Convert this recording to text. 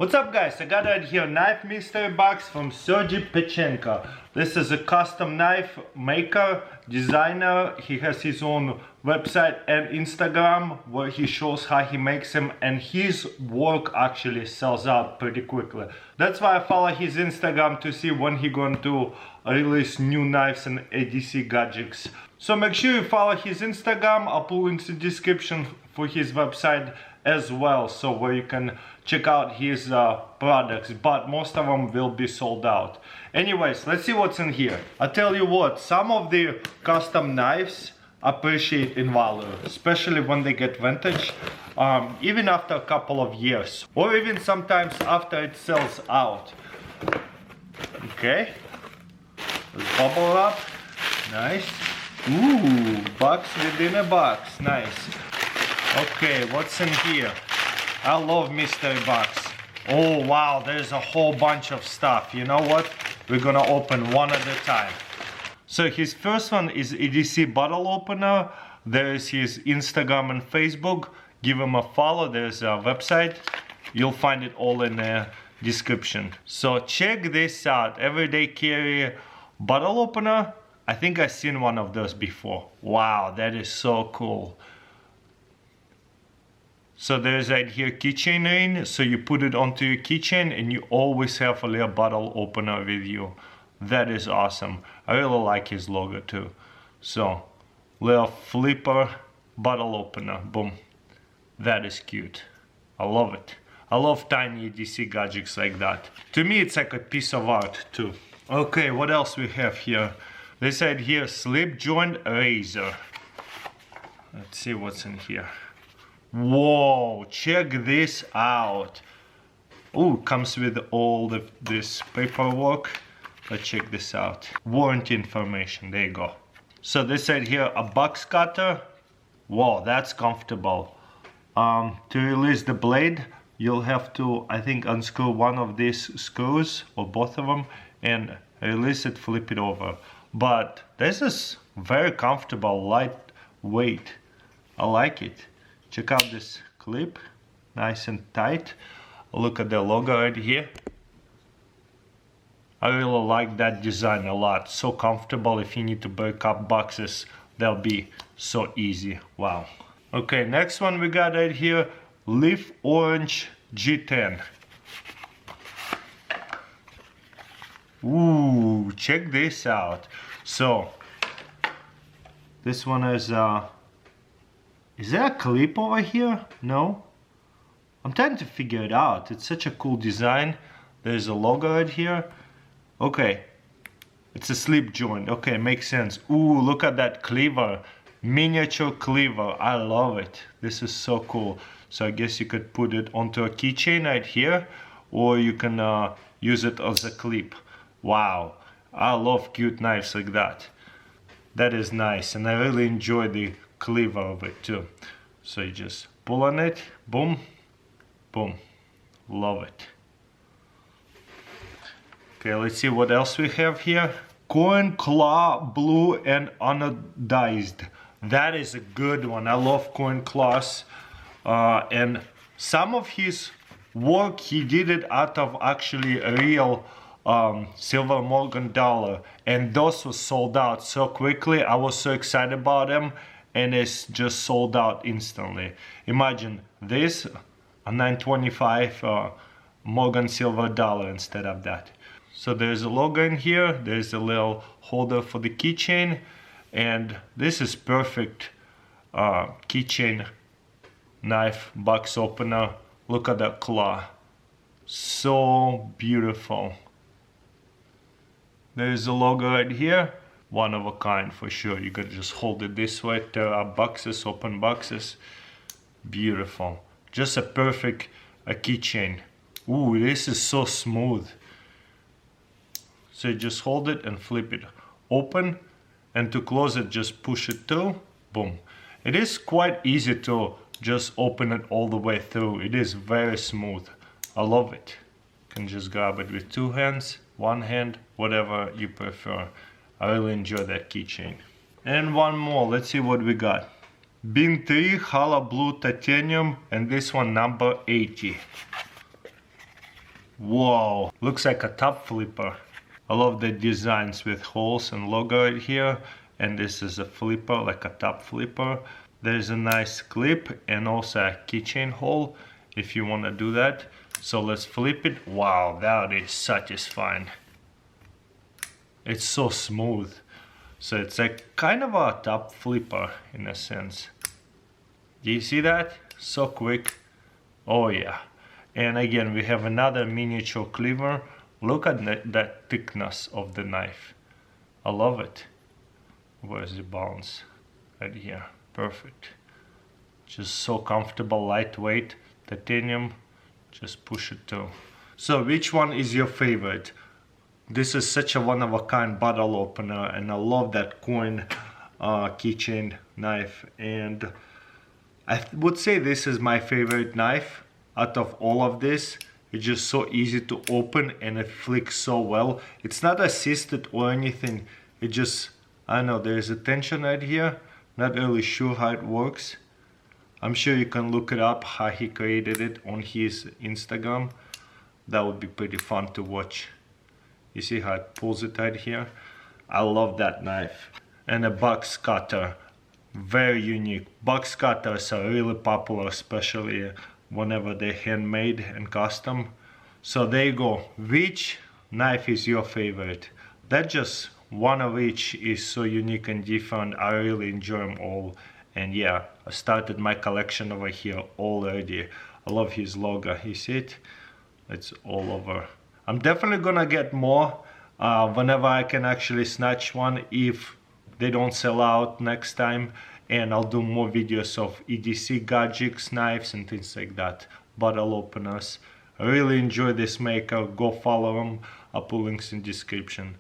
What's up guys, I got right here knife mystery box from Serge Panchenko. This is a custom knife maker, designer. He has his own website and Instagram where he shows how he makes them, and his work actually sells out pretty quickly. That's why I follow his Instagram to see when he going to release new knives and ADC gadgets. So make sure you follow his Instagram. I'll put links in the description for his website as well, so where you can check out his products, but most of them will be sold out. Anyways, let's see what's in here. I tell you what, some of the custom knives appreciate in value, especially when they get vintage, even after a couple of years, or even sometimes after it sells out. Okay, let's bubble wrap. Nice. Ooh, box within a box. Nice. Okay, what's in here? I love mystery box. Oh wow, there's a whole bunch of stuff. You know what? We're gonna open one at a time. So his first one is EDC bottle opener. There is his Instagram and Facebook. Give him a follow. There's a website. You'll find it all in the description. So check this out. Everyday carry bottle opener. I think I've seen one of those before. Wow, that is so cool. So there's right here keychain ring, so you put it onto your keychain and you always have a little bottle opener with you. That is awesome. I really like his logo too. So little flipper bottle opener, boom. That is cute. I love it. I love tiny DC gadgets like that. To me it's like a piece of art too. Okay, what else we have here? This side here, slip joint razor. Let's see what's in here. Whoa, check this out. Oh, comes with all this paperwork. Let's check this out. Warranty information, there you go. So this side here, a box cutter. Whoa, that's comfortable. To release the blade, you'll have to, I think, unscrew one of these screws, or both of them, and release it, flip it over. But this is very comfortable, lightweight. I like it. Check out this clip, nice and tight. Look at the logo right here. I really like that design a lot. So comfortable. If you need to break up boxes, that'll be so easy. Wow. Okay, next one we got right here, Leaf Orange G10. Ooh, check this out. So this one is there a clip over here? No? I'm trying to figure it out. It's such a cool design. There's a logo right here. Okay. It's a slip joint. Okay, makes sense. Ooh, look at that cleaver. Miniature cleaver. I love it. This is so cool. So I guess you could put it onto a keychain right here, or you can use it as a clip. Wow. I love cute knives like that. That is nice, and I really enjoy the cleaver of it too. So you just pull on it, boom, boom. Love it. Okay, let's see what else we have here. Coin claw blue and anodized. That is a good one. I love coin claws. And some of his work, he did it out of actually a real silver Morgan dollar, and those were sold out so quickly. I was so excited about them, and it's just sold out instantly. Imagine this, a 925 Morgan silver dollar instead of that. So there's a logo in here, there's a little holder for the keychain, and this is perfect keychain knife box opener. Look at that claw, so beautiful. There's a logo right here. One of a kind for sure. You could just hold it this way, tear up boxes, open boxes. Beautiful. Just a perfect keychain. Ooh, this is so smooth. So you just hold it and flip it open, and to close it, just push it through. Boom. It is quite easy to just open it all the way through. It is very smooth. I love it. You can just grab it with two hands, one hand, whatever you prefer. I really enjoy that keychain. And one more, let's see what we got. Bin 3 Hala Blue Titanium, and this one number 80. Whoa, looks like a top flipper. I love the designs with holes and logo right here. And this is a flipper, like a top flipper. There's a nice clip and also a keychain hole if you want to do that. So let's flip it. Wow, that is satisfying. It's so smooth. So it's like kind of a top flipper in a sense. Do you see that? So quick. Oh yeah. And again, we have another miniature cleaver. Look at that thickness of the knife. I love it. Where's the bounce? Right here. Perfect. Just so comfortable, lightweight, titanium. Just push it through. So which one is your favorite? This is such a one-of-a-kind bottle opener, and I love that coin keychain knife. And I would say this is my favorite knife out of all of this. It's just so easy to open and it flicks so well. It's not assisted or anything. It just, I know there's a tension right here. Not really sure how it works. I'm sure you can look it up how he created it on his Instagram. That would be pretty fun to watch. You see how it pulls it right here? I love that knife. And a box cutter. Very unique. Box cutters are really popular, especially whenever they're handmade and custom. So there you go. Which knife is your favorite? That just one of each is so unique and different. I really enjoy them all. And yeah, I started my collection over here already. I love his logo. You see it? It's all over. I'm definitely gonna get more whenever I can actually snatch one if they don't sell out next time. And I'll do more videos of EDC gadgets, knives and things like that. Bottle openers. I really enjoy this maker. Go follow him. I'll put links in the description.